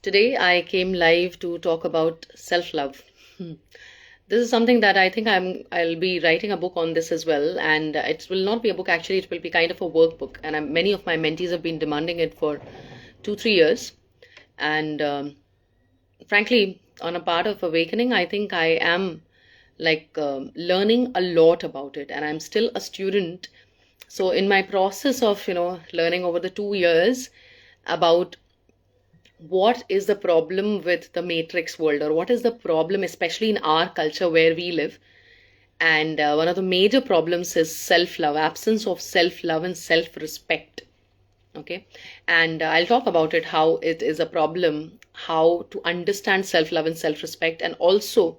Today I came live to talk about self-love. This is something that I think I'll be writing a book on this as well, and it will not be a book actually, it will be kind of a workbook, and many of my mentees have been demanding it for 2-3 years. And frankly, on a part of awakening, I think I am learning a lot about it, and I'm still a student. So in my process of learning over the 2 years about what is the problem with the matrix world, or what is the problem especially in our culture where we live. And one of the major problems is self-love, absence of self-love and self-respect. Okay. And I'll talk about it, how it is a problem, how to understand self-love and self-respect, and also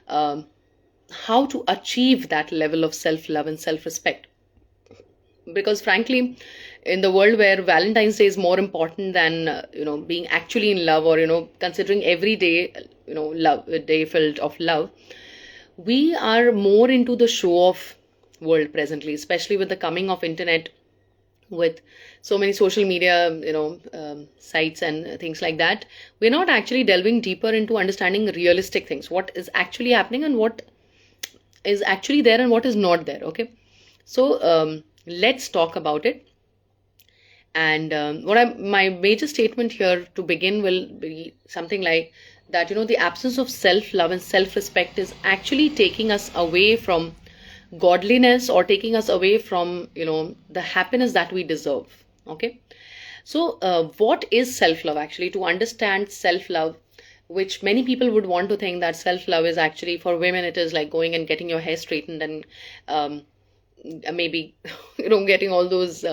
um, how to achieve that level of self-love and self-respect. Because frankly, in the world where Valentine's Day is more important than being actually in love, or considering every day love, a day filled of love, we are more into the show off world presently, especially with the coming of internet, with so many social media sites and things like that. We're not actually delving deeper into understanding realistic things, what is actually happening and what is actually there and what is not there. Okay. So let's talk about it. And my major statement here to begin will be something like that, the absence of self-love and self-respect is actually taking us away from godliness, or taking us away from, the happiness that we deserve. Okay. So what is self-love actually? To understand self-love, which many people would want to think that self-love is actually, for women, it is like going and getting your hair straightened and maybe getting all those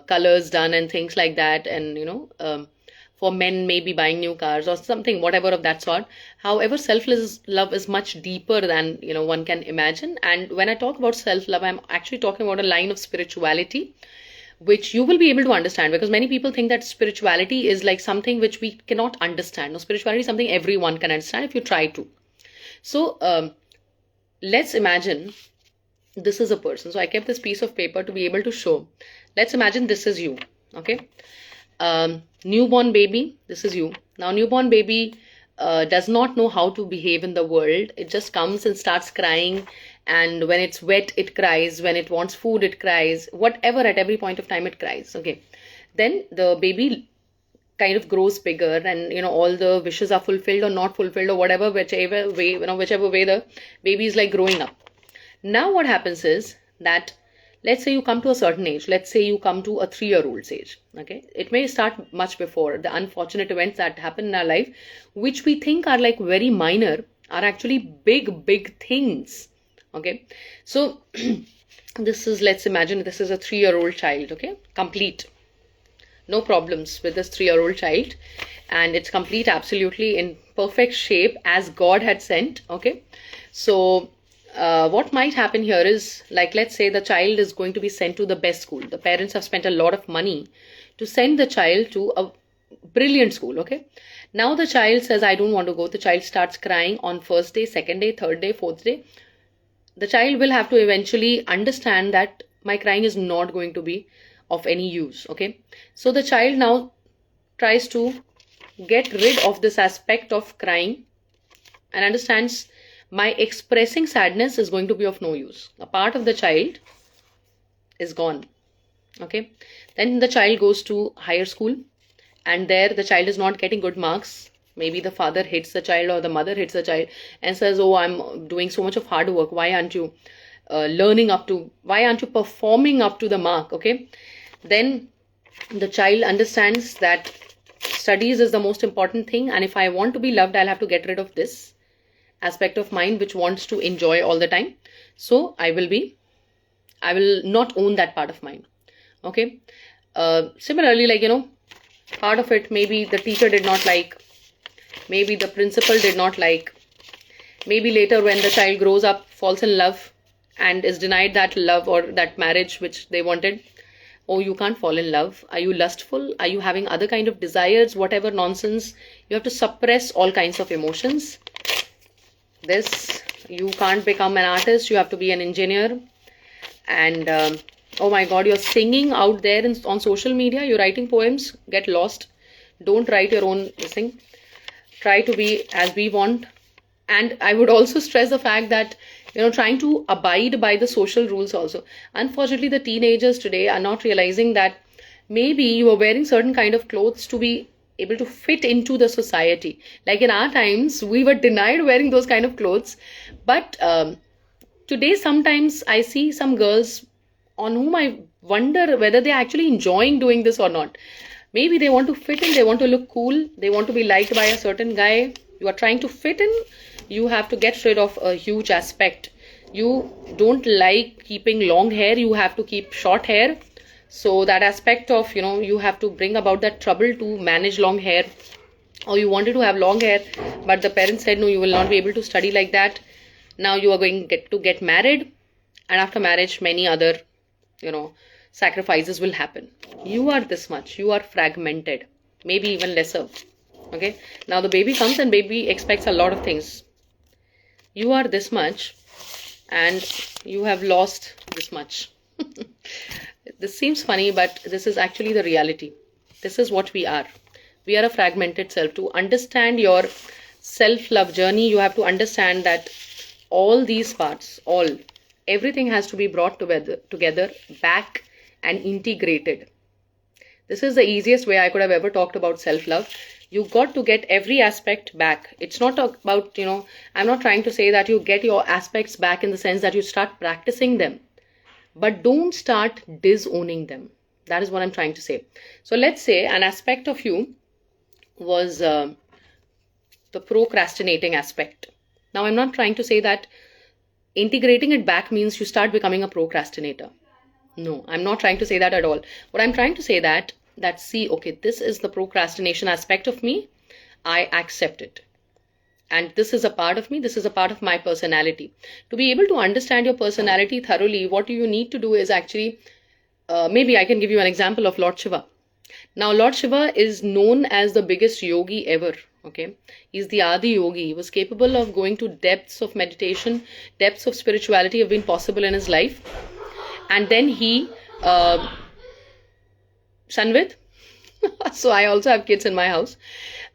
colors done and things like that, and for men maybe buying new cars or something, whatever of that sort. However, self-love is much deeper than one can imagine. And when I talk about self-love, I'm actually talking about a line of spirituality which you will be able to understand, because many people think that spirituality is like something which we cannot understand. No, spirituality is something everyone can understand if you try to. So let's imagine this is a person. So I kept this piece of paper to be able to show. Let's imagine this is you. Okay. Newborn baby, this is you. Now newborn baby does not know how to behave in the world. It just comes and starts crying, and when it's wet it cries, when it wants food it cries, whatever, at every point of time it cries. Okay. Then the baby kind of grows bigger, and all the wishes are fulfilled or not fulfilled, or whatever, whichever way, whichever way the baby is like growing up. Now what happens is that, let's say you come to a certain age, let's say you come to a 3-year-old's age. Okay. It may start much before. The unfortunate events that happen in our life, which we think are like very minor, are actually big things. Okay. So let's imagine this is a 3-year-old child. Okay. Complete. No problems with this 3-year-old child, and it's complete, absolutely in perfect shape as God had sent. Okay. So what might happen here is, like, let's say the child is going to be sent to the best school. The parents have spent a lot of money to send the child to a brilliant school. Okay. Now the child says, I don't want to go. The child starts crying on first day, second day, third day, fourth day. The child will have to eventually understand that my crying is not going to be of any use. Okay. So the child now tries to get rid of this aspect of crying and understands my expressing sadness is going to be of no use. A part of the child is gone. Okay. Then the child goes to higher school, and there the child is not getting good marks. Maybe the father hates the child or the mother hates the child and says, oh, I'm doing so much of hard work. Why aren't you why aren't you performing up to the mark? Okay. Then the child understands that studies is the most important thing, and if I want to be loved, I'll have to get rid of this aspect of mind which wants to enjoy all the time. So I will not own that part of mine. Okay. Similarly, part of it, maybe the teacher did not like, maybe the principal did not like, maybe later when the child grows up, falls in love and is denied that love or that marriage which they wanted. Oh, you can't fall in love. Are you lustful? Are you having other kind of desires? Whatever nonsense. You have to suppress all kinds of emotions. You can't become an artist, you have to be an engineer. And oh my god, you're singing out there on social media, you're writing poems, get lost. Don't write your own thing. Try to be as we want. And I would also stress the fact that, trying to abide by the social rules also. Unfortunately, the teenagers today are not realizing that maybe you are wearing certain kind of clothes to be able to fit into the society. Like in our times, we were denied wearing those kind of clothes. But today, sometimes I see some girls on whom I wonder whether they're actually enjoying doing this or not. Maybe they want to fit in, they want to look cool, they want to be liked by a certain guy. You are trying to fit in, you have to get rid of a huge aspect. You don't like keeping long hair, you have to keep short hair. So that aspect of, you have to bring about that trouble to manage long hair. Or you wanted to have long hair, but the parents said, no, you will not be able to study like that. Now you are going to get married, and after marriage, many other, sacrifices will happen. You are this much, you are fragmented, maybe even lesser. Okay, now the baby comes and baby expects a lot of things. You are this much and you have lost this much. This seems funny, but this is actually the reality. This is what we are. We are a fragmented self. To understand your self-love journey, you have to understand that all these parts, everything has to be brought together back and integrated. This is the easiest way I could have ever talked about self-love. You got to get every aspect back. It's not about, I'm not trying to say that you get your aspects back in the sense that you start practicing them, but don't start disowning them. That is what I'm trying to say. So let's say an aspect of you was the procrastinating aspect. Now, I'm not trying to say that integrating it back means you start becoming a procrastinator. No, I'm not trying to say that at all. What I'm trying to say that see, okay, this is the procrastination aspect of me. I accept it. And this is a part of me. This is a part of my personality. To be able to understand your personality thoroughly, what you need to do is actually, maybe I can give you an example of Lord Shiva. Now, Lord Shiva is known as the biggest yogi ever. Okay, he's the Adi Yogi. He was capable of going to depths of meditation, depths of spirituality have been possible in his life. And then he, Sanvid, so I also have kids in my house.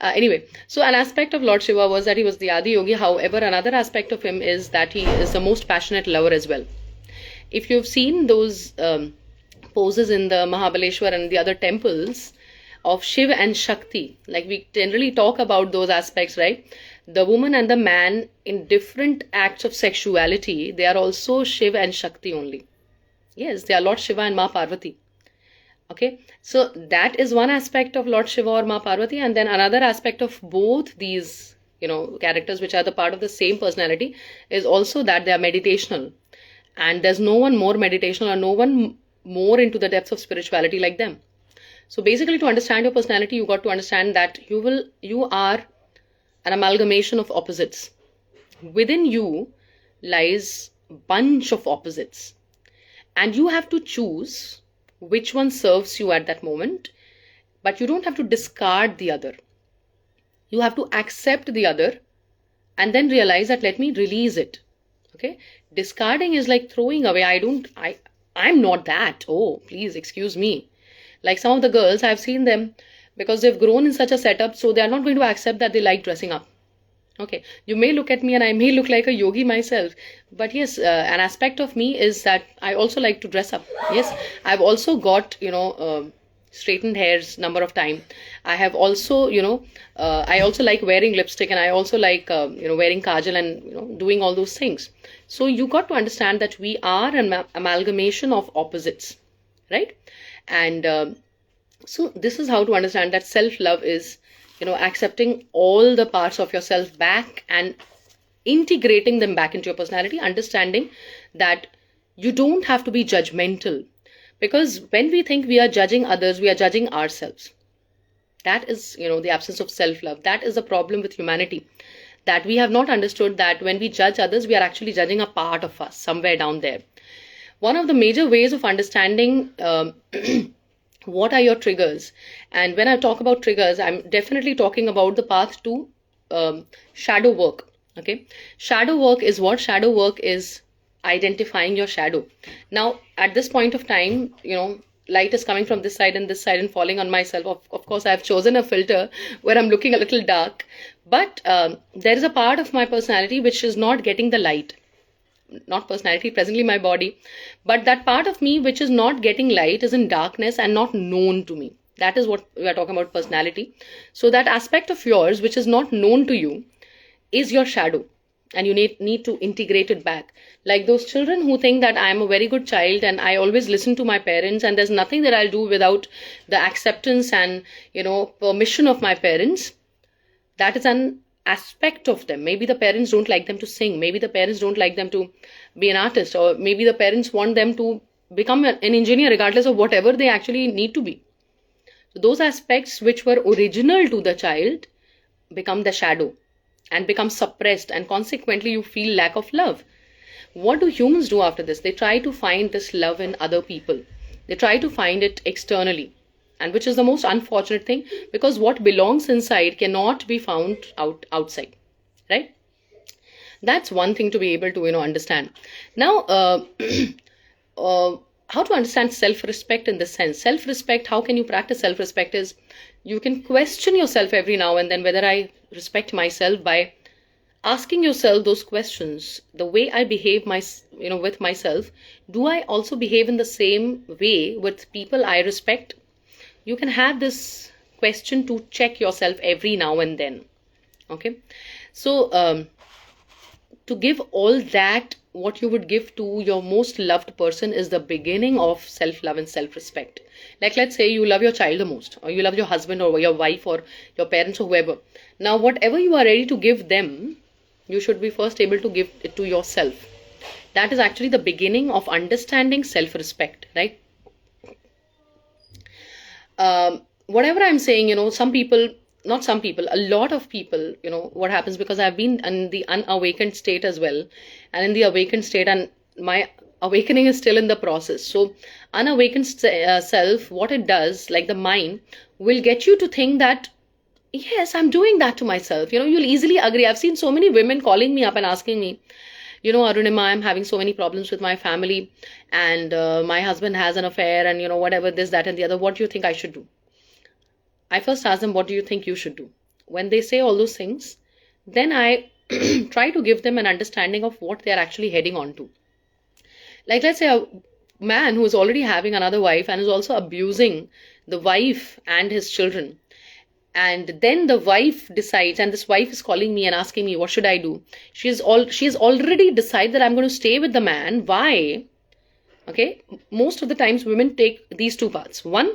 Anyway, so an aspect of Lord Shiva was that he was the Adi Yogi. However, another aspect of him is that he is the most passionate lover as well. If you've seen those poses in the Mahabaleshwar and the other temples of Shiv and Shakti, like we generally talk about those aspects, right? The woman and the man in different acts of sexuality, they are also Shiv and Shakti only. Yes, they are Lord Shiva and Ma Parvati. Okay, so that is one aspect of Lord Shiva or Ma Parvati, and then another aspect of both these, characters which are the part of the same personality is also that they are meditational. And there's no one more meditational or no one more into the depths of spirituality like them. So basically, to understand your personality, you got to understand that you are an amalgamation of opposites. Within you lies a bunch of opposites. And you have to choose which one serves you at that moment. But you don't have to discard the other. You have to accept the other and then realize that let me release it. Okay? Discarding is like throwing away. I'm not that. Oh, please excuse me. Like some of the girls, I've seen them because they've grown in such a setup, so they are not going to accept that they like dressing up. Okay, you may look at me and I may look like a yogi myself, but yes, an aspect of me is that I also like to dress up. Yes, I've also got, straightened hairs number of time. I have also, I also like wearing lipstick and I also like, wearing kajal and, doing all those things. So you got to understand that we are an amalgamation of opposites, right? And so this is how to understand that self-love is, accepting all the parts of yourself back and integrating them back into your personality, understanding that you don't have to be judgmental. Because when we think we are judging others, we are judging ourselves. That is, the absence of self-love. That is the problem with humanity. That we have not understood that when we judge others, we are actually judging a part of us somewhere down there. One of the major ways of understanding what are your triggers, and when I talk about triggers, I'm definitely talking about the path to shadow work. Okay, shadow work is what? Shadow work is identifying your shadow. Now, at this point of time, light is coming from this side and falling on myself. Of course, I've chosen a filter where I'm looking a little dark, but there is a part of my personality which is not getting the light. Not personality, presently my body, but that part of me which is not getting light is in darkness and not known to me. That is what we are talking about, personality. So that aspect of yours which is not known to you is your shadow, and you need to integrate it back. Like those children who think that I am a very good child and I always listen to my parents and there's nothing that I'll do without the acceptance and permission of my parents. That is an aspect of them. Maybe the parents don't like them to sing, maybe the parents don't like them to be an artist, or maybe the parents want them to become an engineer, regardless of whatever they actually need to be. So those aspects which were original to the child become the shadow and become suppressed, and consequently you feel lack of love. What do humans do after this? They try to find this love in other people. They try to find it externally, and which is the most unfortunate thing, because what belongs inside cannot be found outside, right? That's one thing to be able to understand. Now how to understand self-respect in this sense. Self-respect, how can you practice self-respect, is you can question yourself every now and then whether I respect myself by asking yourself those questions. The way I behave with myself, do I also behave in the same way with people I respect? You can have this question to check yourself every now and then. Okay, so to give all that what you would give to your most loved person is the beginning of self-love and self-respect. Like, let's say you love your child the most, or you love your husband or your wife or your parents or whoever. Now whatever you are ready to give them, you should be first able to give it to yourself. That is actually the beginning of understanding self-respect, right? Whatever I'm saying, some people, not some people, a lot of people, what happens, because I've been in the unawakened state as well, and in the awakened state, and my awakening is still in the process. So unawakened self, what it does, like the mind, will get you to think that, yes, I'm doing that to myself. You'll easily agree. I've seen so many women calling me up and asking me, Arunima, I'm having so many problems with my family, and my husband has an affair, and whatever, this, that, and the other. What do you think I should do? I first ask them, what do you think you should do? When they say all those things, then I try to give them an understanding of what they are actually heading on to. Like, let's say a man who is already having another wife and is also abusing the wife and his children. And then the wife decides, and this wife is calling me and asking me, what should I do? She's already decided that I'm going to stay with the man. Why? Okay, most of the times women take these two paths. One,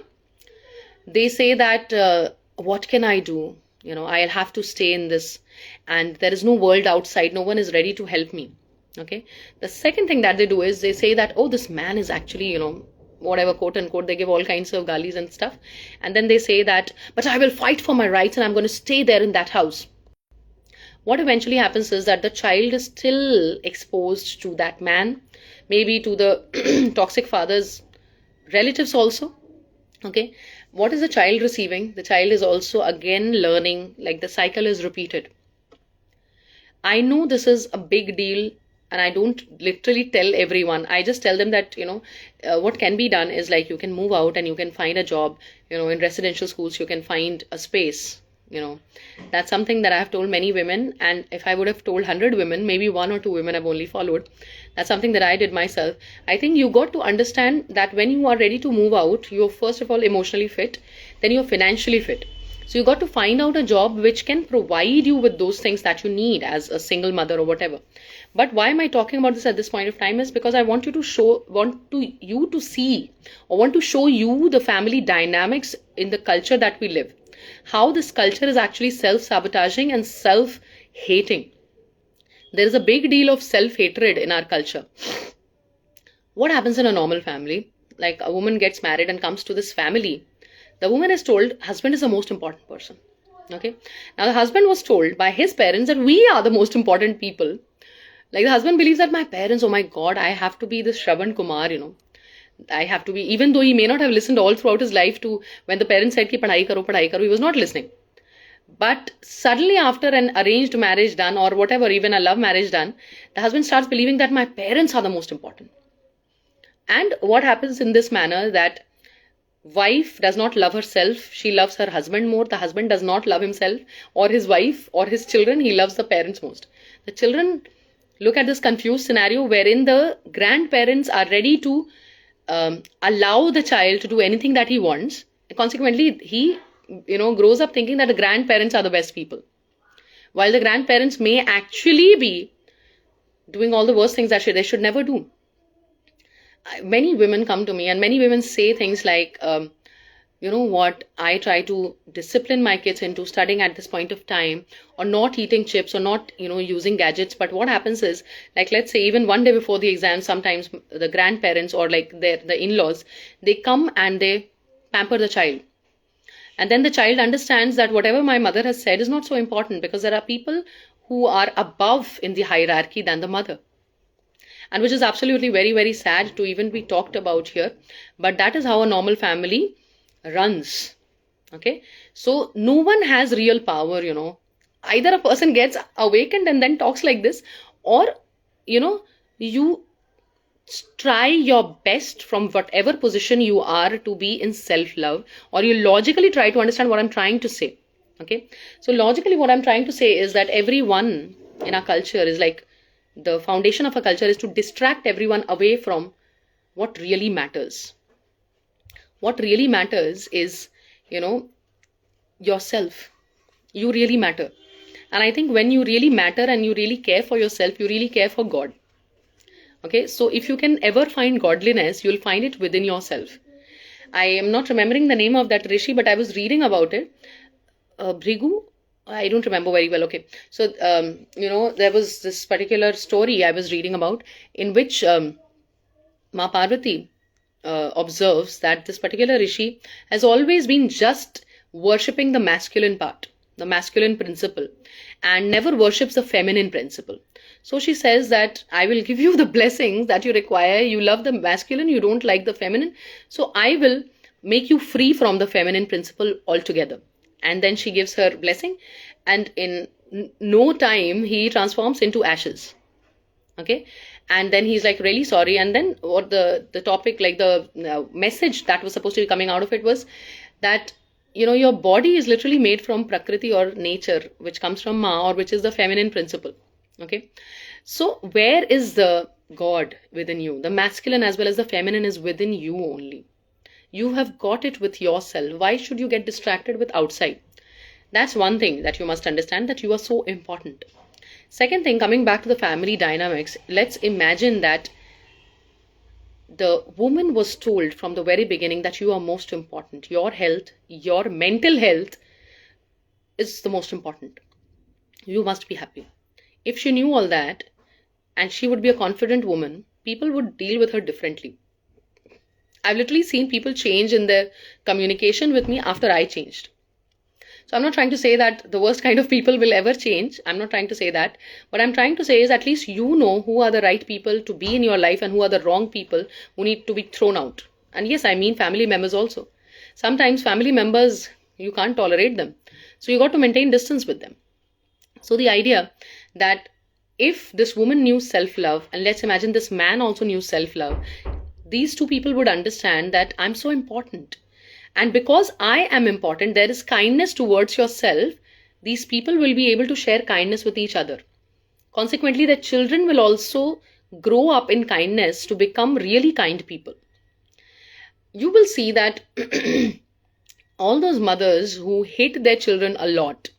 they say that, what can I do? I'll have to stay in this, and there is no world outside. No one is ready to help me. Okay. The second thing that they do is they say that, oh, this man is actually, whatever, quote unquote, they give all kinds of galis and stuff. And then they say that, but I will fight for my rights and I'm going to stay there in that house. What eventually happens is that the child is still exposed to that man, maybe to the toxic father's relatives also. Okay. What is the child receiving? The child is also again learning, like the cycle is repeated. I know this is a big deal, and I don't literally tell everyone. I just tell them that, what can be done is, like, you can move out and you can find a job, in residential schools, you can find a space. That's something that I have told many women, and if I would have told 100 women, maybe 1 or 2 women have only followed. That's something that I did myself. I think you got to understand that when you are ready to move out, you're first of all emotionally fit, then you're financially fit. So you got to find out a job which can provide you with those things that you need as a single mother or whatever. But why am I talking about this at this point of time is because I want you to show you the family dynamics in the culture that we live. How this culture is actually self-sabotaging and self-hating. There is a big deal of self-hatred in our culture. What happens in a normal family? Like, a woman gets married and comes to this family. The woman is told husband is the most important person. Okay. Now the husband was told by his parents that we are the most important people. Like, the husband believes that my parents, oh my God, I have to be this Shravan Kumar, I have to be, even though he may not have listened all throughout his life to when the parents said ki padhai karo, he was not listening. But suddenly after an arranged marriage done, or whatever, even a love marriage done, the husband starts believing that my parents are the most important. And what happens in this manner that Wife does not love herself, she loves her husband more. The husband does not love himself or his wife or his children, he loves the parents most. The children look at this confused scenario wherein the grandparents are ready to allow the child to do anything that he wants. Consequently, he grows up thinking that the grandparents are the best people, while the grandparents may actually be doing all the worst things that they should never do. Many women come to me and many women say things like, you know what, I try to discipline my kids into studying at this point of time, or not eating chips, or not, using gadgets. But what happens is, like, let's say even one day before the exam, sometimes the grandparents or like the in-laws, they come and they pamper the child. And then the child understands that whatever my mother has said is not so important, because there are people who are above in the hierarchy than the mother. And which is absolutely very, very sad to even be talked about here. But that is how a normal family runs. Okay, so no one has real power. Either a person gets awakened and then talks like this, or you try your best from whatever position you are to be in self-love, or you logically try to understand what I'm trying to say. Okay, so logically what I'm trying to say is that everyone in our culture is like, the foundation of a culture is to distract everyone away from what really matters. What really matters is, yourself. You really matter. And I think when you really matter and you really care for yourself, you really care for God. Okay, so if you can ever find godliness, you'll find it within yourself. I am not remembering the name of that rishi, but I was reading about it. Bhrigu, I don't remember very well. Okay, so there was this particular story I was reading about, in which Ma Parvati observes that this particular rishi has always been just worshipping the masculine part, the masculine principle, and never worships the feminine principle. So she says that I will give you the blessings that you require. You love the masculine, you don't like the feminine, so I will make you free from the feminine principle altogether. And then she gives her blessing, and in no time he transforms into ashes. Okay, and then he's like really sorry. And then what the topic, like the message that was supposed to be coming out of it was that your body is literally made from prakriti or nature, which comes from ma, or which is the feminine principle. Okay, so where is the God within you? The masculine as well as the feminine is within you only. You have got it with yourself. Why should you get distracted with outside? That's one thing that you must understand, that you are so important. Second thing, coming back to the family dynamics, let's imagine that the woman was told from the very beginning that you are most important. Your health, your mental health is the most important. You must be happy. If she knew all that and she would be a confident woman, people would deal with her differently. I've literally seen people change in their communication with me after I changed. So I'm not trying to say that the worst kind of people will ever change. I'm not trying to say that. What I'm trying to say is at least you know who are the right people to be in your life and who are the wrong people who need to be thrown out. And yes, I mean family members also. Sometimes family members, you can't tolerate them. So you got to maintain distance with them. So the idea that if this woman knew self-love, and let's imagine this man also knew self-love, these two people would understand that I'm so important. And because I am important, there is kindness towards yourself. These people will be able to share kindness with each other. Consequently, the children will also grow up in kindness to become really kind people. You will see that all those mothers who hate their children a lot,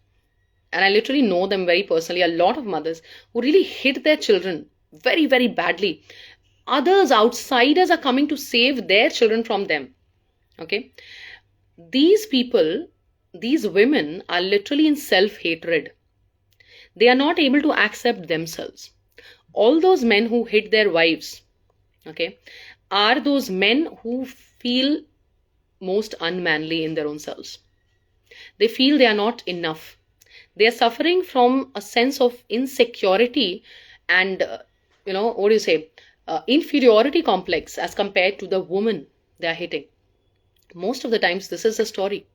and I literally know them very personally, a lot of mothers who really hate their children very, very badly. Others, outsiders, are coming to save their children from them. Okay, these people, these women are literally in self-hatred. They are not able to accept themselves. All those men who hate their wives, okay, are those men who feel most unmanly in their own selves. They feel they are not enough. They are suffering from a sense of insecurity and, inferiority complex as compared to the woman they are hating. Most of the times, this is the story.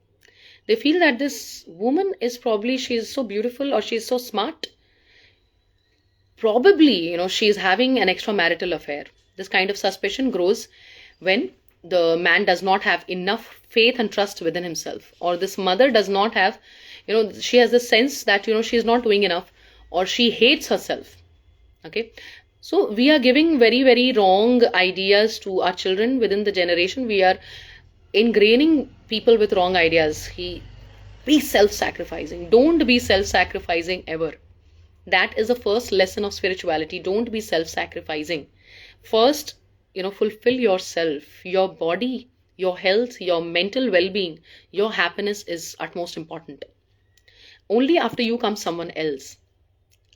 They feel that this woman is probably, she is so beautiful or she is so smart. Probably, she is having an extramarital affair. This kind of suspicion grows when the man does not have enough faith and trust within himself, or this mother does not have, she has the sense that, she is not doing enough, or she hates herself. Okay. So we are giving very, very wrong ideas to our children within the generation. We are ingraining people with wrong ideas. Be self-sacrificing. Don't be self-sacrificing ever. That is the first lesson of spirituality. Don't be self-sacrificing. First, fulfill yourself, your body, your health, your mental well-being, your happiness is utmost important. Only after you comes someone else.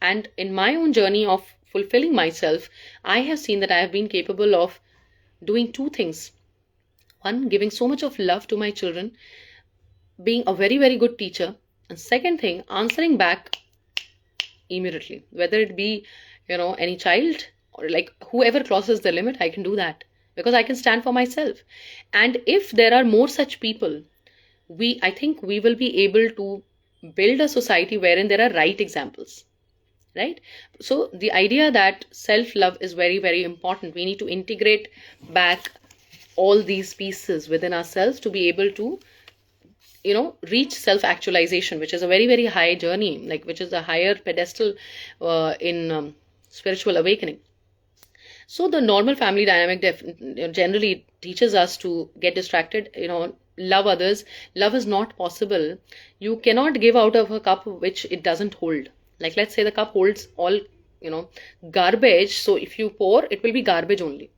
And in my own journey of fulfilling myself, I have seen that I have been capable of doing two things. One, giving so much of love to my children, being a very, very good teacher. And second thing, answering back immediately, whether it be, any child, or like whoever crosses the limit, I can do that because I can stand for myself. And if there are more such people, I think we will be able to build a society wherein there are right examples. Right? So the idea that self-love is very, very important. We need to integrate back all these pieces within ourselves to be able to, reach self-actualization, which is a very, very high journey, like which is a higher pedestal in spiritual awakening. So the normal family dynamic generally teaches us to get distracted, love others. Love is not possible. You cannot give out of a cup which it doesn't hold. Like, let's say the cup holds all, garbage. So if you pour, it will be garbage only.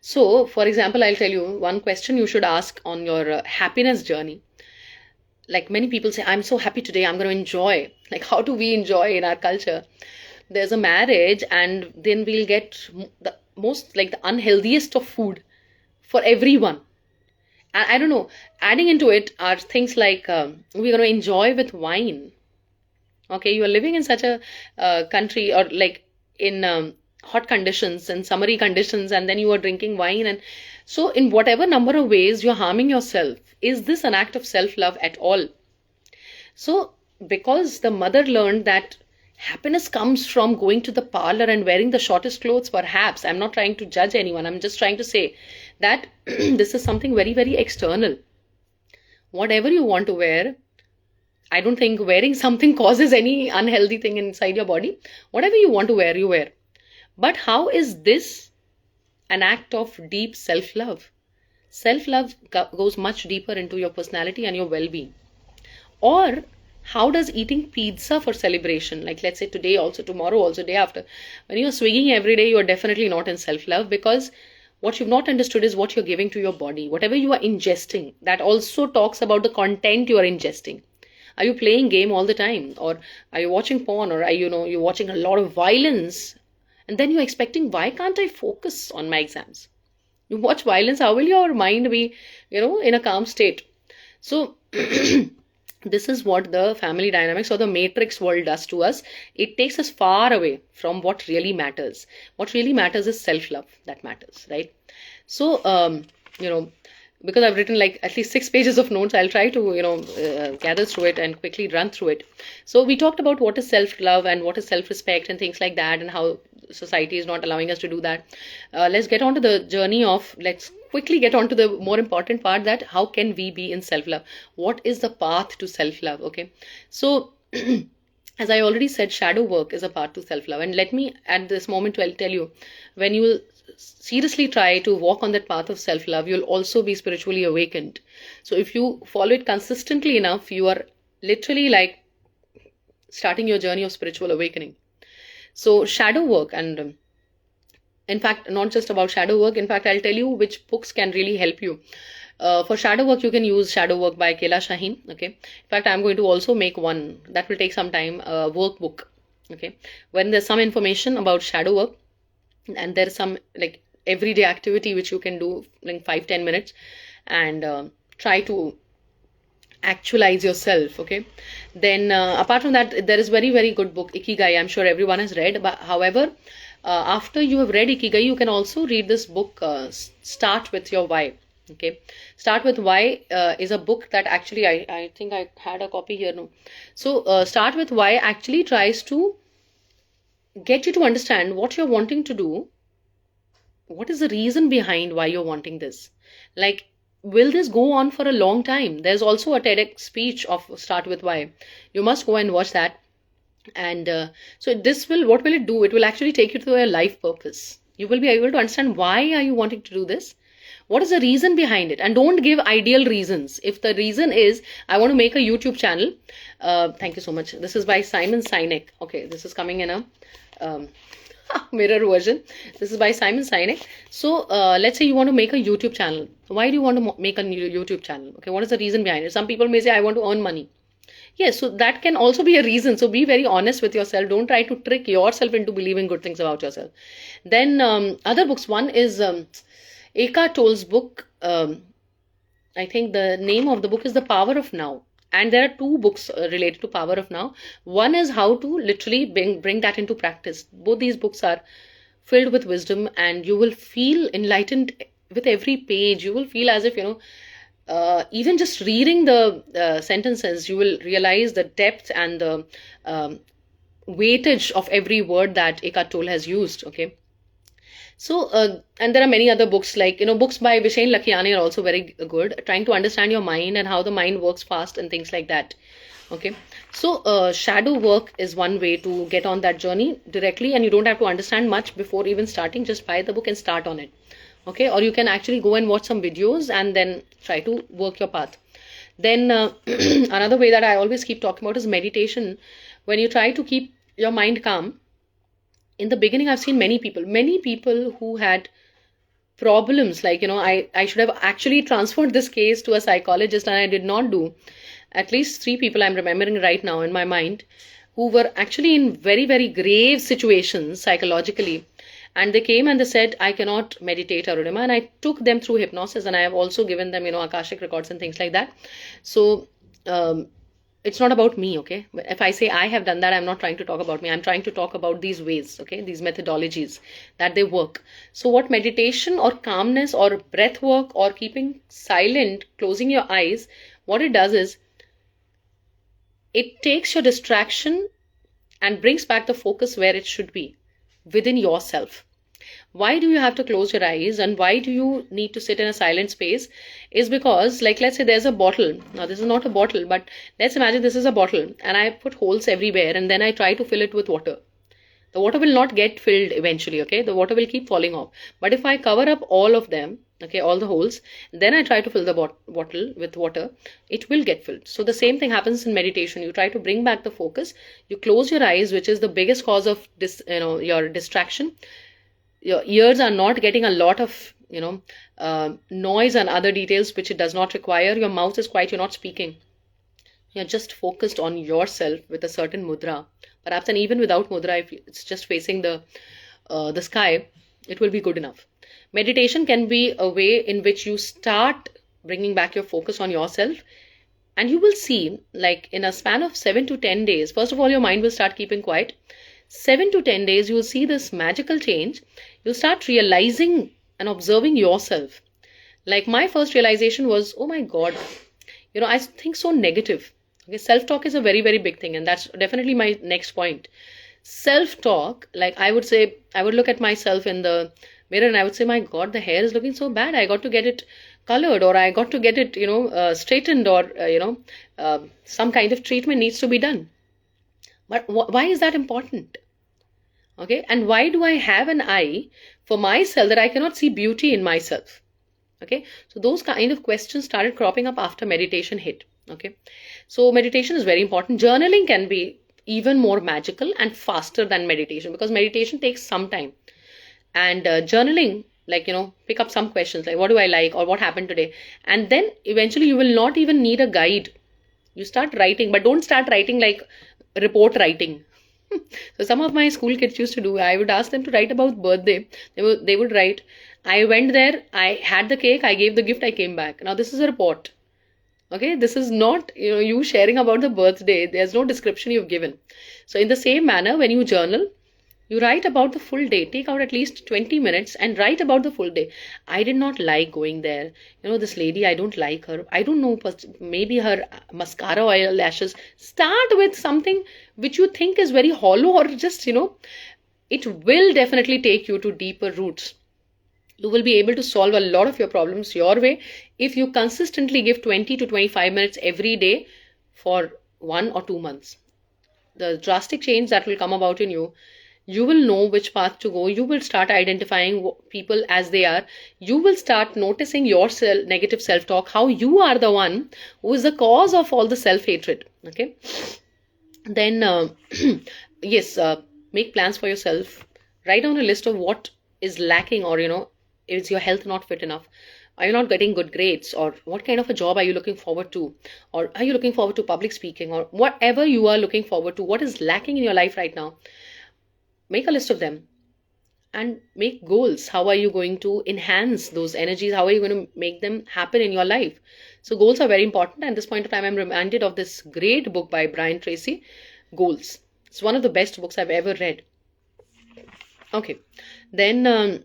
So, for example, I'll tell you one question you should ask on your happiness journey. Like many people say, I'm so happy today, I'm going to enjoy. Like, how do we enjoy in our culture? There's a marriage and then we'll get the most, like the unhealthiest of food for everyone. And I don't know, adding into it are things like we're going to enjoy with wine. Okay, you are living in such a country, or like in hot conditions and summery conditions, and then you are drinking wine. And so in whatever number of ways you're harming yourself, is this an act of self-love at all? So because the mother learned that happiness comes from going to the parlor and wearing the shortest clothes, perhaps, I'm not trying to judge anyone, I'm just trying to say that this is something very, very external. Whatever you want to wear, I don't think wearing something causes any unhealthy thing inside your body. Whatever you want to wear, you wear. But how is this an act of deep self-love? Self-love goes much deeper into your personality and your well-being. Or how does eating pizza for celebration, like let's say today also, tomorrow also, day after, when you're swigging every day, you're definitely not in self-love, because what you've not understood is what you're giving to your body. Whatever you are ingesting, that also talks about the content you are ingesting. Are you playing game all the time? Or are you watching porn? Or are you're watching a lot of violence? And then you're expecting, why can't I focus on my exams? You watch violence, how will your mind be, in a calm state? So this is what the family dynamics or the matrix world does to us. It takes us far away from what really matters. What really matters is self-love. That matters, right? So, because I've written like at least 6 pages of notes, I'll try to, gather through it and quickly run through it. So we talked about what is self-love and what is self-respect and things like that, and how society is not allowing us to do that. Let's get on to the journey of, let's quickly get on to the more important part, that how can we be in self-love? What is the path to self-love? Okay. So as I already said, shadow work is a path to self-love. And let me at this moment, I'll tell you, when you will seriously try to walk on that path of self-love, you'll also be spiritually awakened. So if you follow it consistently enough, you are literally like starting your journey of spiritual awakening. So shadow work, and in fact, not just about shadow work, in fact, I'll tell you which books can really help you. For shadow work, you can use Shadow Work by Kela Shaheen. Okay. In fact, I'm going to also make one that will take some time, workbook. Okay. When there's some information about shadow work, and there's some like everyday activity which you can do like 5-10 minutes, and try to actualize yourself. Okay. Then apart from that, there is very, very good book, Ikigai. I'm sure everyone has read, but however, after you have read Ikigai, you can also read this book, Start With Your Why. Okay. Start With Why is a book that actually I think I had a copy here. No. So Start With Why actually tries to get you to understand what you're wanting to do. What is the reason behind why you're wanting this? Like, will this go on for a long time? There's also a TEDx speech of Start With Why. You must go and watch that. And so this will, what will it do? It will actually take you to a life purpose. You will be able to understand why are you wanting to do this? What is the reason behind it? And don't give ideal reasons. If the reason is, I want to make a YouTube channel, thank you so much. This is by Simon Sinek. Okay, this is coming in a um, mirror version. This is by Simon Sinek. So let's say you want to make a YouTube channel. Why do you want to make a new YouTube channel? Okay, what is the reason behind it? Some people may say, I want to earn money. Yes, so that can also be a reason. So be very honest with yourself. Don't try to trick yourself into believing good things about yourself. Then other books. One is Eckhart Tolle's book. I think the name of the book is The Power of Now. And there are two books related to Power of Now. One is how to literally bring that into practice. Both these books are filled with wisdom, and you will feel enlightened with every page. You will feel as if, even just reading the sentences, you will realize the depth and the weightage of every word that Eckhart Tolle has used. Okay. So, and there are many other books, like, books by Vishen Lakhiani are also very good, trying to understand your mind and how the mind works fast and things like that. Okay. So, shadow work is one way to get on that journey directly, and you don't have to understand much before even starting. Just buy the book and start on it. Okay. Or you can actually go and watch some videos and then try to work your path. Then, another way that I always keep talking about is meditation. When you try to keep your mind calm, in the beginning, I've seen many people who had problems. Like, I should have actually transferred this case to a psychologist, and I did not do. At least 3 people I'm remembering right now in my mind who were actually in very, very grave situations psychologically. And they came and they said, I cannot meditate, Arunima. And I took them through hypnosis, and I have also given them, Akashic records and things like that. So, it's not about me, okay? If I say I have done that, I'm not trying to talk about me. I'm trying to talk about these ways, okay? These methodologies that they work. So what meditation or calmness or breath work or keeping silent, closing your eyes, what it does is it takes your distraction and brings back the focus where it should be, within yourself. Why do you have to close your eyes and why do you need to sit in a silent space? Is because, like, let's say there's a bottle. Now, this is not a bottle, but let's imagine this is a bottle and I put holes everywhere and then I try to fill it with water. The water will not get filled eventually, okay? The water will keep falling off. But if I cover up all of them, okay, all the holes, then I try to fill the bottle with water, it will get filled. So the same thing happens in meditation. You try to bring back the focus. You close your eyes, which is the biggest cause of your distraction. Your ears are not getting a lot of, noise and other details which it does not require. Your mouth is quiet, you're not speaking. You're just focused on yourself with a certain mudra. Perhaps, and even without mudra, if it's just facing the sky, it will be good enough. Meditation can be a way in which you start bringing back your focus on yourself. And you will see, like, in a span of 7 to 10 days, first of all, your mind will start keeping quiet. 7 to 10 days, you will see this magical change. You'll start realizing and observing yourself. Like, my first realization was, oh my God, I think so negative. Okay, self-talk is a very, very big thing. And that's definitely my next point. Self-talk, like, I would look at myself in the mirror and I would say, my God, the hair is looking so bad. I got to get it colored, or I got to get it, straightened, or, some kind of treatment needs to be done. But why is that important? Okay, and why do I have an eye for myself that I cannot see beauty in myself? Okay, so those kind of questions started cropping up after meditation hit. Okay, so meditation is very important. Journaling can be even more magical and faster than meditation, because meditation takes some time. And journaling, like, pick up some questions like, what do I like, or what happened today? And then eventually you will not even need a guide. You start writing, but don't start writing like report writing. So some of my school kids used to do, I would ask them to write about birthday. They would write, I went there, I had the cake, I gave the gift, I came back. Now this is a report. Okay, this is not, you sharing about the birthday. There's no description you've given. So in the same manner, when you journal, you write about the full day. Take out at least 20 minutes and write about the full day. I did not like going there. This lady, I don't like her. I don't know, maybe her mascara or eyelashes. Start with something which you think is very hollow, or just, it will definitely take you to deeper roots. You will be able to solve a lot of your problems your way if you consistently give 20 to 25 minutes every day for 1 or 2 months. The drastic change that will come about in you, you will know which path to go. You will start identifying people as they are. You will start noticing your negative self talk, how you are the one who is the cause of all the self hatred. Okay, then yes, make plans for yourself. Write down a list of what is lacking, or is your health not fit enough? Are you not getting good grades? Or what kind of a job are you looking forward to? Or are you looking forward to public speaking? Or whatever you are looking forward to, what is lacking in your life right now? Make a list of them and make goals. How are you going to enhance those energies? How are you going to make them happen in your life? So goals are very important. At this point of time, I'm reminded of this great book by Brian Tracy, Goals. It's one of the best books I've ever read. Okay, then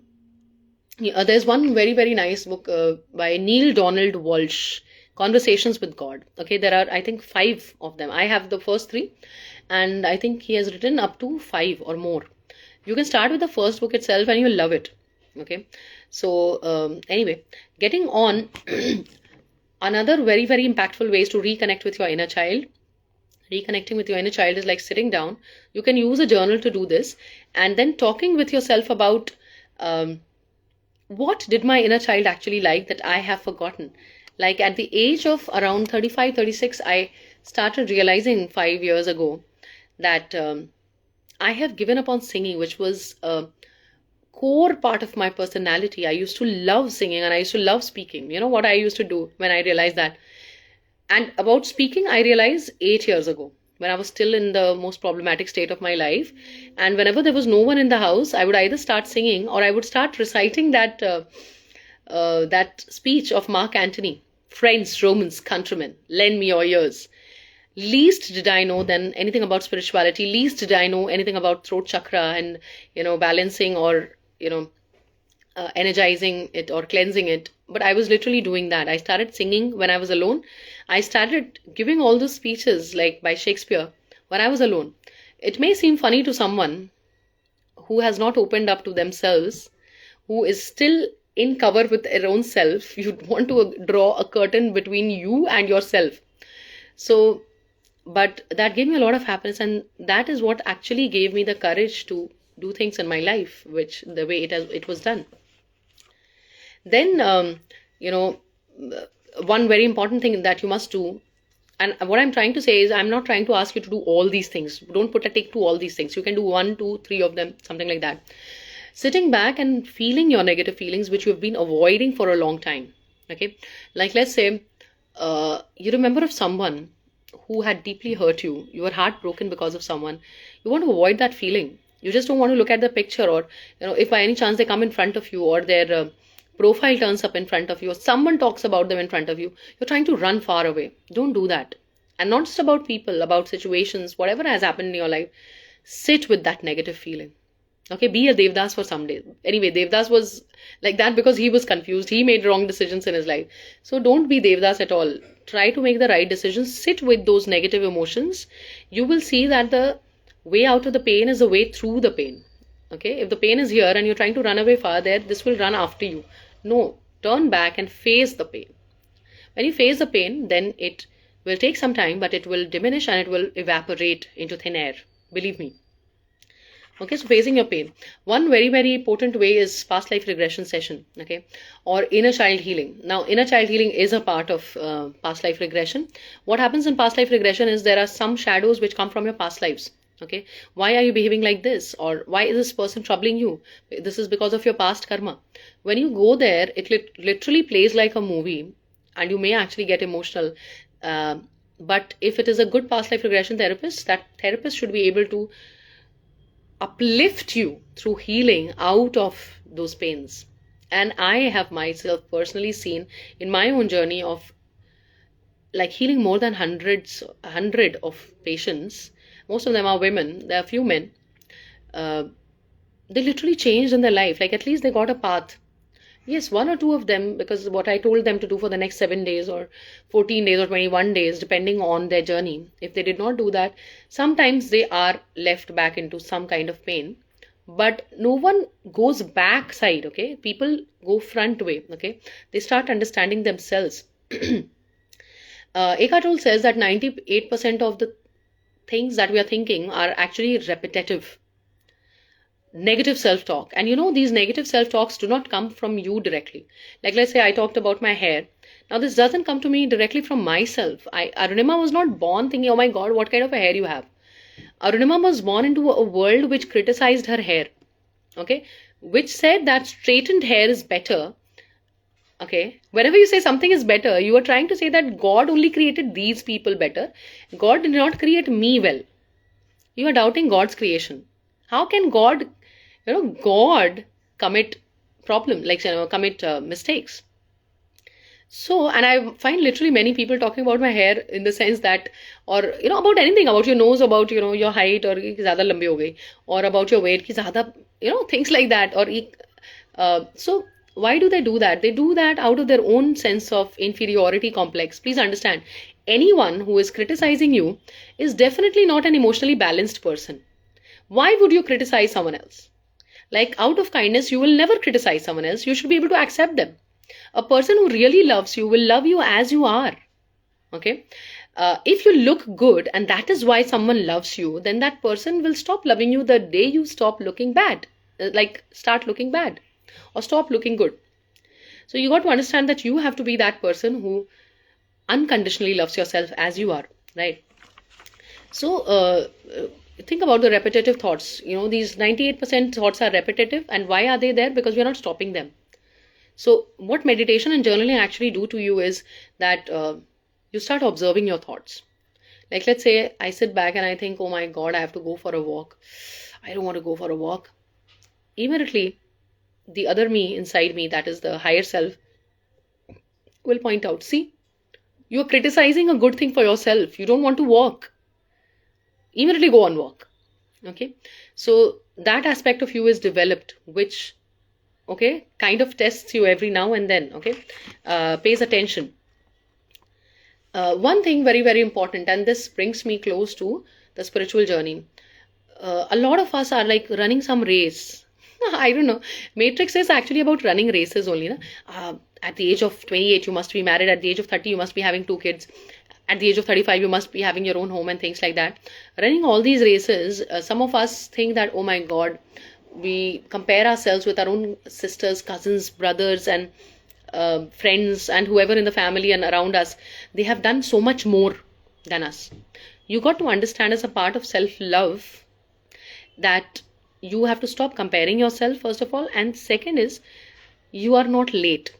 there's one very, very nice book by Neil Donald Walsh, Conversations with God. Okay, there are, I think, 5 of them. I have the first 3, and I think he has written up to 5 or more. You can start with the first book itself and you'll love it. Okay, so anyway, getting on, another very, very impactful ways to reconnect with your inner child. Reconnecting with your inner child is like sitting down. You can use a journal to do this, and then talking with yourself about what did my inner child actually like that I have forgotten. Like at the age of around 35, 36, I started realizing 5 years ago that I have given up on singing, which was a core part of my personality. I used to love singing and I used to love speaking. You know what I used to do when I realized that? And about speaking, I realized 8 years ago, when I was still in the most problematic state of my life. And whenever there was no one in the house, I would either start singing or I would start reciting that speech of Mark Antony. Friends, Romans, countrymen, lend me your ears. Least did I know then anything about spirituality. Least did I know anything about throat chakra and, balancing or, energizing it or cleansing it. But I was literally doing that. I started singing when I was alone. I started giving all those speeches like by Shakespeare when I was alone. It may seem funny to someone who has not opened up to themselves, who is still in cover with their own self. You'd want to draw a curtain between you and yourself. So, but that gave me a lot of happiness, and that is what actually gave me the courage to do things in my life, which the way it was done. Then, one very important thing that you must do, and what I'm trying to say is, I'm not trying to ask you to do all these things. Don't put a tick to all these things. You can do 1, 2, 3 of them, something like that. Sitting back and feeling your negative feelings, which you've been avoiding for a long time. Okay, like let's say you remember of someone who had deeply hurt you. You were heartbroken because of someone. You want to avoid that feeling. You just don't want to look at the picture, or if by any chance they come in front of you, or their profile turns up in front of you, or someone talks about them in front of you, you're trying to run far away. Don't do that. And not just about people, about situations, whatever has happened in your life. Sit with that negative feeling. Okay, be a Devdas for some days. Anyway, Devdas was like that because he was confused. He made wrong decisions in his life. So don't be Devdas at all. Try to make the right decisions. Sit with those negative emotions. You will see that the way out of the pain is the way through the pain. Okay, if the pain is here and you're trying to run away far there, this will run after you. No, turn back and face the pain. When you face the pain, then it will take some time, but it will diminish and it will evaporate into thin air. Believe me. Okay, so facing your pain. One very, very potent way is past life regression session, okay, or inner child healing. Now, inner child healing is a part of past life regression. What happens in past life regression is there are some shadows which come from your past lives. Okay, why are you behaving like this? Or why is this person troubling you? This is because of your past karma. When you go there, it literally plays like a movie, and you may actually get emotional. But if it is a good past life regression therapist, that therapist should be able to uplift you through healing out of those pains. And I have myself personally seen in my own journey of like healing more than 100 of patients. Most of them are women. There are few men. They literally changed in their life. Like at least they got a path. Yes, 1 or 2 of them, because what I told them to do for the next 7 days or 14 days or 21 days, depending on their journey. If they did not do that, sometimes they are left back into some kind of pain. but no one goes backside. Okay, people go front way. Okay, they start understanding themselves. Eckhart Tolle says that 98% of the things that we are thinking are actually repetitive, negative self talk. And these negative self talks do not come from you directly. Like, let's say I talked about my hair. Now, this doesn't come to me directly from myself. Arunima was not born thinking, oh my god, what kind of a hair you have. Arunima was born into a world which criticized her hair, okay, which said that straightened hair is better. Okay, whenever you say something is better, you are trying to say that God only created these people better. God did not create me well. You are doubting God's creation. How can God commit commit mistakes? So, and I find literally many people talking about my hair in the sense that, or about anything, about your nose, about your height, or ki zyada lambi ho gayi, or about your weight, ki zyada, things like that, or so why do they do that? They do that out of their own sense of inferiority complex. Please understand, anyone who is criticizing you is definitely not an emotionally balanced person. Why would you criticize someone else? Like, out of kindness, you will never criticize someone else. You should be able to accept them. A person who really loves you will love you as you are. Okay? If you look good and that is why someone loves you, then that person will stop loving you the day you stop looking bad. Start looking bad or stop looking good. So you got to understand that you have to be that person who unconditionally loves yourself as you are, right? So think about the repetitive thoughts. These 98% thoughts are repetitive, and why are they there? Because we're not stopping them. So what meditation and journaling actually do to you is that you start observing your thoughts. Like, let's say I sit back and I think, oh my god, I have to go for a walk. I don't want to go for a walk. Immediately, the other me inside me, that is the higher self, will point out, see, you're criticizing a good thing for yourself. You don't want to walk. Immediately go on walk. Okay, so that aspect of you is developed, which kind of tests you every now and then. Pays attention. One thing very, very important, and this brings me close to the spiritual journey. A lot of us are like running some race. I don't know. Matrix is actually about running races only. At the age of 28, you must be married. At the age of 30, you must be having 2 kids. At the age of 35, you must be having your own home and things like that. Running all these races, some of us think that, oh my god, we compare ourselves with our own sisters, cousins, brothers, and friends, and whoever in the family and around us. They have done so much more than us. You got to understand, as a part of self-love, that you have to stop comparing yourself, first of all, and second is, you are not late.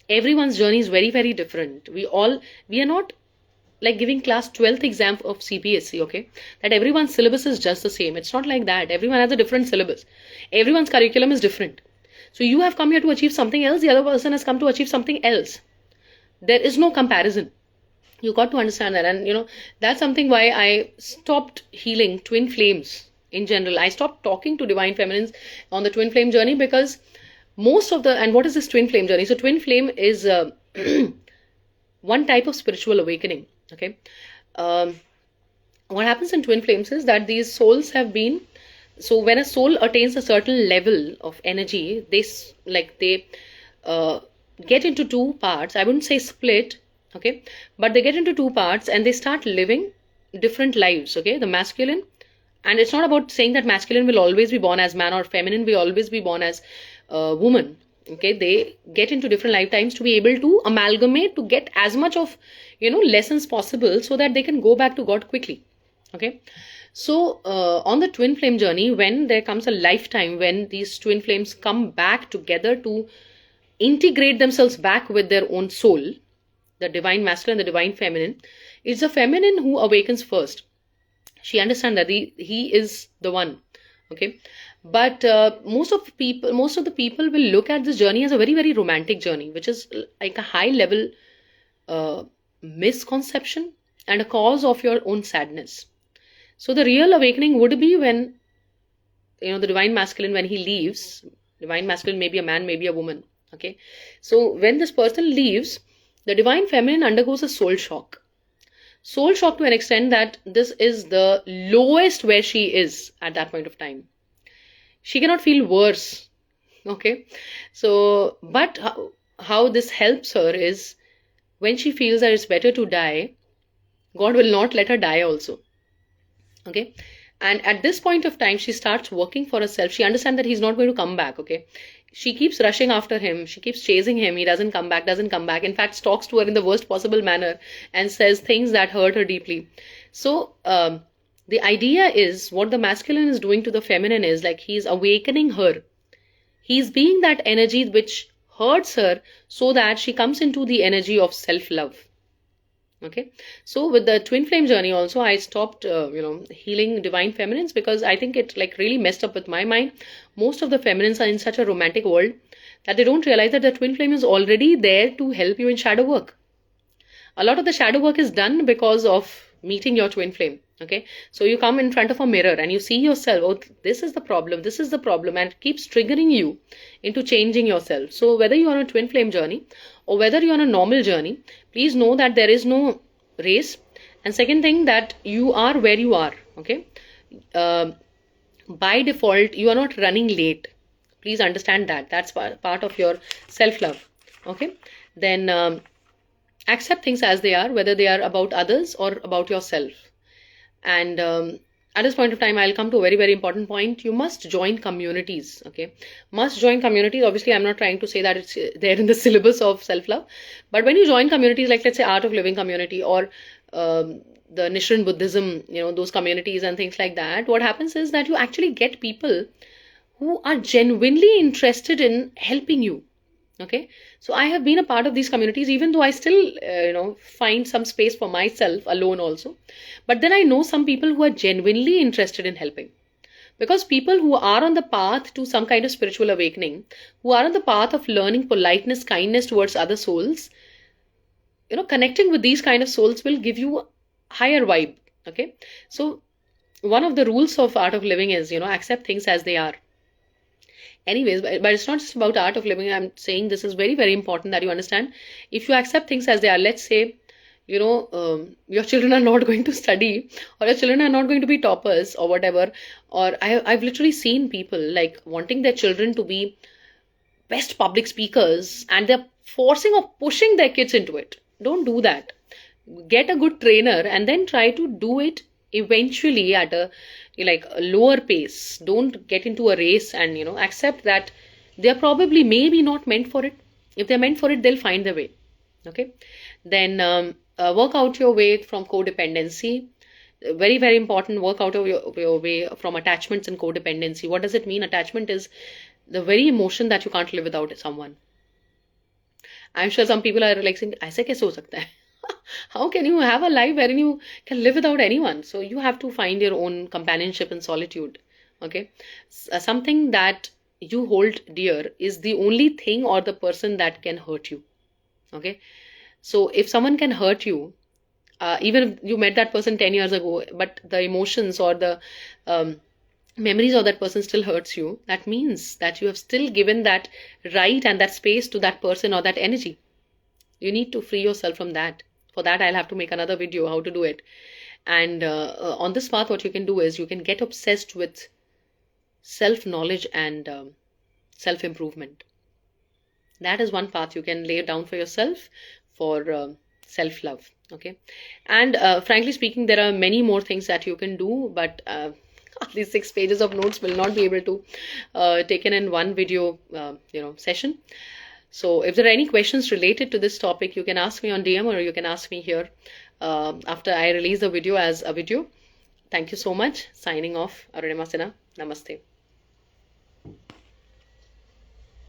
Everyone's journey is very, very different. We are not like giving class 12th exam of CBSE, okay? That everyone's syllabus is just the same. It's not like that. Everyone has a different syllabus. Everyone's curriculum is different. So you have come here to achieve something else. The other person has come to achieve something else. There is no comparison. You got to understand that. And, that's something why I stopped healing twin flames in general. I stopped talking to divine feminines on the twin flame journey, because and what is this twin flame journey? So twin flame is one type of spiritual awakening. Okay, what happens in twin flames is that these souls have been, so when a soul attains a certain level of energy, they get into 2 parts. I wouldn't say split, okay, but they get into 2 parts and they start living different lives. Okay, the masculine, and it's not about saying that masculine will always be born as man or feminine will always be born as woman. Okay, they get into different lifetimes to be able to amalgamate, to get as much of lessons possible, so that they can go back to God quickly. Okay, so on the twin flame journey, when there comes a lifetime when these twin flames come back together to integrate themselves back with their own soul, the divine masculine and the divine feminine, it's the feminine who awakens first. She understands that he is the one. Okay, but most of the people will look at this journey as a very, very romantic journey, which is like a high level misconception and a cause of your own sadness. So the real awakening would be when the divine masculine, when he leaves. Divine masculine may be a man, may be a woman. Okay, so when this person leaves, the divine feminine undergoes a soul shock. Soul shock to an extent that this is the lowest where she is at that point of time. she cannot feel worse. Okay, so but how this helps her is when she feels that it's better to die, God will not let her die also. Okay, and at this point of time, she starts working for herself. She understands that he's not going to come back. Okay, she keeps rushing after him, she keeps chasing him, he doesn't come back, doesn't come back, in fact talks to her in the worst possible manner and says things that hurt her deeply. So the idea is what the masculine is doing to the feminine is like he's awakening her. He's being that energy which hurts her so that she comes into the energy of self love. Okay, so with the twin flame journey also, I stopped healing divine feminines because I think it like really messed up with my mind. Most of the feminines are in such a romantic world that they don't realize that the twin flame is already there to help you in shadow work. A lot of the shadow work is done because of meeting your twin flame. Okay, so you come in front of a mirror and you see yourself, oh, this is the problem, this is the problem, and it keeps triggering you into changing yourself. So whether you're on a twin flame journey or whether you're on a normal journey, please know that there is no race. And second thing, that you are where you are. Okay, uh, by default you are not running late. Please understand that that's part of your self love. Okay, then accept things as they are, whether they are about others or about yourself. And at this point of time, I'll come to a very, very important point. You must join communities. Okay, must join communities. Obviously, I'm not trying to say that it's there in the syllabus of self-love, but when you join communities like, let's say, Art of Living community or the Nichiren Buddhism, those communities and things like that, what happens is that you actually get people who are genuinely interested in helping you. Okay, so I have been a part of these communities, even though I still find some space for myself alone also. But then I know some people who are genuinely interested in helping, because people who are on the path to some kind of spiritual awakening, who are on the path of learning politeness, kindness towards other souls, connecting with these kind of souls will give you a higher vibe. Okay, so one of the rules of Art of Living is accept things as they are. Anyways, but it's not just about Art of Living. I'm saying this is very, very important that you understand. If you accept things as they are, let's say your children are not going to study, or your children are not going to be toppers or whatever, or I've literally seen people like wanting their children to be best public speakers and they're forcing or pushing their kids into it. Don't do that. Get a good trainer and then try to do it eventually at a lower pace. Don't get into a race, and accept that they're probably maybe not meant for it. If they're meant for it, they'll find their way. Okay, then work out your way from codependency. Very, very important. Work out of your way from attachments and codependency. What does it mean? Attachment is the very emotion that you can't live without someone. I'm sure some people are like saying, "ऐसे कैसे हो सकता है?" How can you have a life wherein you can live without anyone? So you have to find your own companionship and solitude. Okay, something that you hold dear is the only thing or the person that can hurt you. Okay, so if someone can hurt you, even if you met that person 10 years ago, but the emotions or the memories of that person still hurts you, that means that you have still given that right and that space to that person or that energy. You need to free yourself from that. For that, I'll have to make another video how to do it. And on this path, what you can do is you can get obsessed with self-knowledge and self-improvement. That is one path you can lay down for yourself for self-love. Okay, and frankly speaking, there are many more things that you can do, but these 6 pages of notes will not be able to taken in one video session. So if there are any questions related to this topic, you can ask me on DM or you can ask me here after I release the video as a video. Thank you so much. Signing off. Arunima Sinha. Namaste.